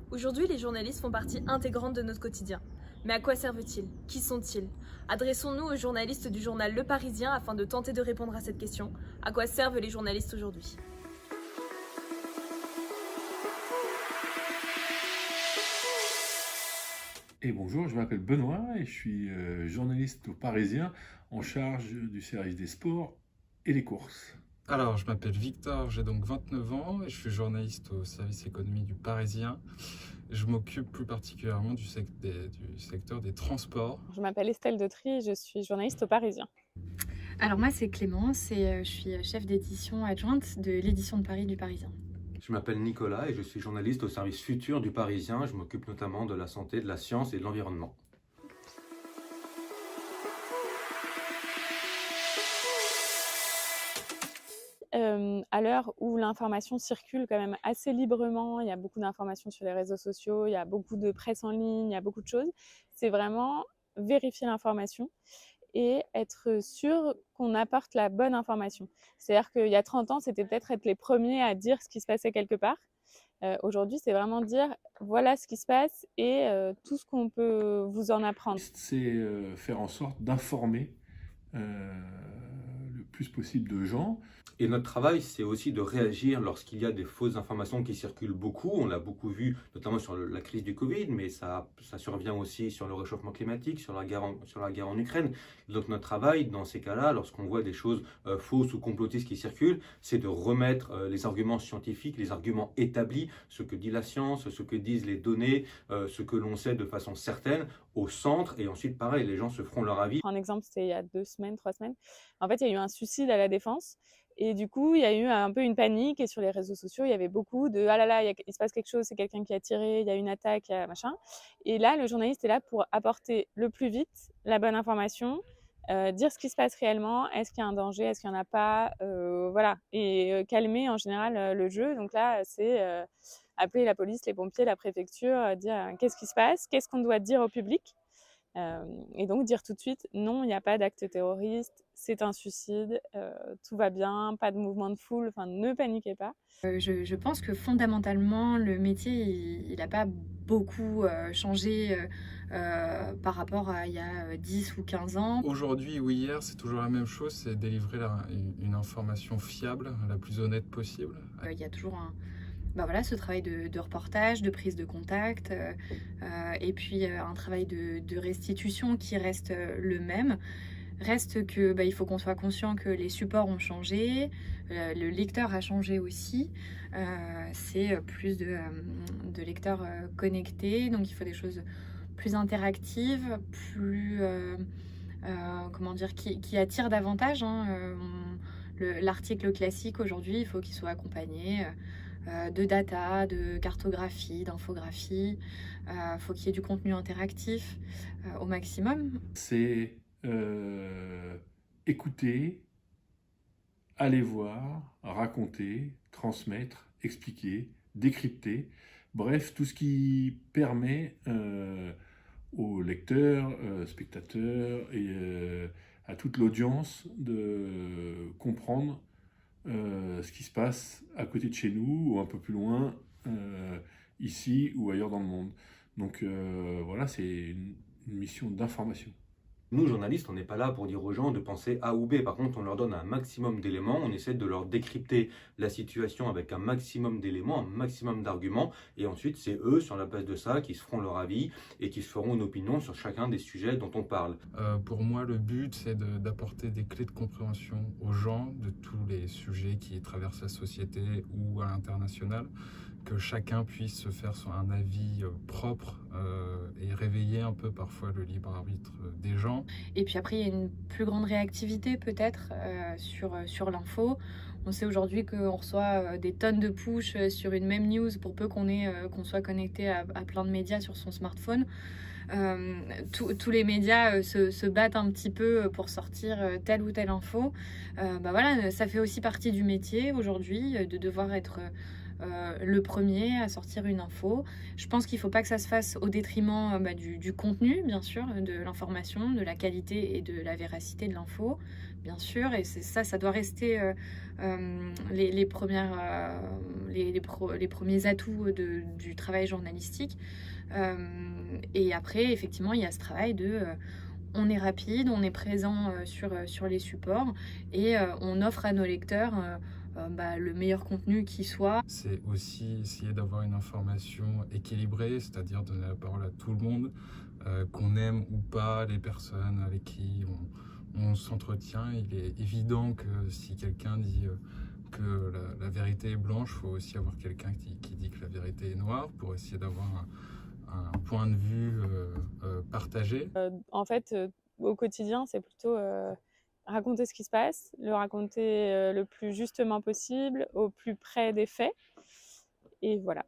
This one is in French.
Aujourd'hui, les journalistes font partie intégrante de notre quotidien. Mais à quoi servent-ils? Qui sont-ils? Adressons-nous aux journalistes du journal Le Parisien afin de tenter de répondre à cette question. À quoi servent les journalistes aujourd'hui? Et bonjour, je m'appelle Benoît et je suis journaliste au Parisien en charge du service des sports et des courses. Alors, je m'appelle Victor, j'ai donc 29 ans et je suis journaliste au service économie du Parisien. Je m'occupe plus particulièrement du secteur des transports. Je m'appelle Estelle Dautry et je suis journaliste au Parisien. Alors moi c'est Clémence et je suis chef d'édition adjointe de l'édition de Paris du Parisien. Je m'appelle Nicolas et je suis journaliste au service futur du Parisien. Je m'occupe notamment de la santé, de la science et de l'environnement. À l'heure où l'information circule quand même assez librement, il y a beaucoup d'informations sur les réseaux sociaux, il y a beaucoup de presse en ligne, il y a beaucoup de choses, c'est vraiment vérifier l'information et être sûr qu'on apporte la bonne information. C'est-à-dire qu'il y a 30 ans, c'était peut-être être les premiers à dire ce qui se passait quelque part. Aujourd'hui, c'est vraiment dire voilà ce qui se passe et tout ce qu'on peut vous en apprendre. C'est faire en sorte d'informer le plus possible de gens. Et notre travail, c'est aussi de réagir lorsqu'il y a des fausses informations qui circulent beaucoup. On l'a beaucoup vu, notamment sur la crise du Covid, mais ça survient aussi sur le réchauffement climatique, sur la guerre en Ukraine. Donc notre travail, dans ces cas-là, lorsqu'on voit des choses fausses ou complotistes qui circulent, c'est de remettre les arguments scientifiques, les arguments établis, ce que dit la science, ce que disent les données, ce que l'on sait de façon certaine, au centre. Et ensuite, pareil, les gens se feront leur avis. Un exemple, c'était il y a 2 semaines, 3 semaines. En fait, il y a eu un suicide à La Défense. Et du coup, il y a eu un peu une panique. Et sur les réseaux sociaux, il y avait beaucoup de « Ah là là, il se passe quelque chose, c'est quelqu'un qui a tiré, il y a une attaque, il y a machin ». Et là, le journaliste est là pour apporter le plus vite la bonne information, dire ce qui se passe réellement, est-ce qu'il y a un danger, est-ce qu'il n'y en a pas, voilà. Et calmer en général le jeu. Donc là, c'est appeler la police, les pompiers, la préfecture, dire qu'est-ce qui se passe, qu'est-ce qu'on doit dire au public. Et donc dire tout de suite non, il n'y a pas d'acte terroriste, c'est un suicide, tout va bien, pas de mouvement de foule, enfin ne paniquez pas. Je pense que fondamentalement le métier il n'a pas beaucoup changé par rapport à il y a 10 ou 15 ans. Aujourd'hui ou hier, c'est toujours la même chose, c'est délivrer une information fiable, la plus honnête possible. Il y a toujours ce travail de reportage, de prise de contact, et puis un travail de restitution qui reste le même. Reste que il faut qu'on soit conscient que les supports ont changé, le lecteur a changé aussi. C'est plus de lecteurs connectés, donc il faut des choses plus interactives, plus qui attirent davantage. L'article classique aujourd'hui, il faut qu'il soit accompagné de data, de cartographie, d'infographie. Faut qu'il y ait du contenu interactif au maximum. C'est écouter, aller voir, raconter, transmettre, expliquer, décrypter. Bref, tout ce qui permet aux lecteurs, spectateurs et à toute l'audience de comprendre ce qui se passe à côté de chez nous ou un peu plus loin, ici ou ailleurs dans le monde. Donc voilà, c'est une mission d'information. Nous, journalistes, on n'est pas là pour dire aux gens de penser A ou B. Par contre, on leur donne un maximum d'éléments. On essaie de leur décrypter la situation avec un maximum d'éléments, un maximum d'arguments. Et ensuite, c'est eux, sur la base de ça, qui se feront leur avis et qui se feront une opinion sur chacun des sujets dont on parle. Pour moi, le but, c'est d'apporter des clés de compréhension aux gens de tous les sujets qui traversent la société ou à l'international, que chacun puisse se faire un avis propre et réveiller un peu parfois le libre arbitre des gens. Et puis après, il y a une plus grande réactivité peut-être sur l'info. On sait aujourd'hui qu'on reçoit des tonnes de push sur une même news pour peu qu'on soit connecté à plein de médias sur son smartphone. Tous les médias se battent un petit peu pour sortir telle ou telle info. Ça fait aussi partie du métier aujourd'hui de devoir être le premier à sortir une info. Je pense qu'il ne faut pas que ça se fasse au détriment du contenu, bien sûr, de l'information, de la qualité et de la véracité de l'info, bien sûr. Et ça doit rester les premiers atouts du travail journalistique. Et après, effectivement, il y a ce travail on est rapide, on est présent sur les supports et on offre à nos lecteurs le meilleur contenu qui soit. C'est aussi essayer d'avoir une information équilibrée, c'est-à-dire donner la parole à tout le monde, qu'on aime ou pas les personnes avec qui on s'entretient. Il est évident que si quelqu'un dit que la vérité est blanche, il faut aussi avoir quelqu'un qui dit que la vérité est noire pour essayer d'avoir un point de vue partagé. En fait, au quotidien, c'est plutôt raconter ce qui se passe, le raconter le plus justement possible, au plus près des faits. Et voilà.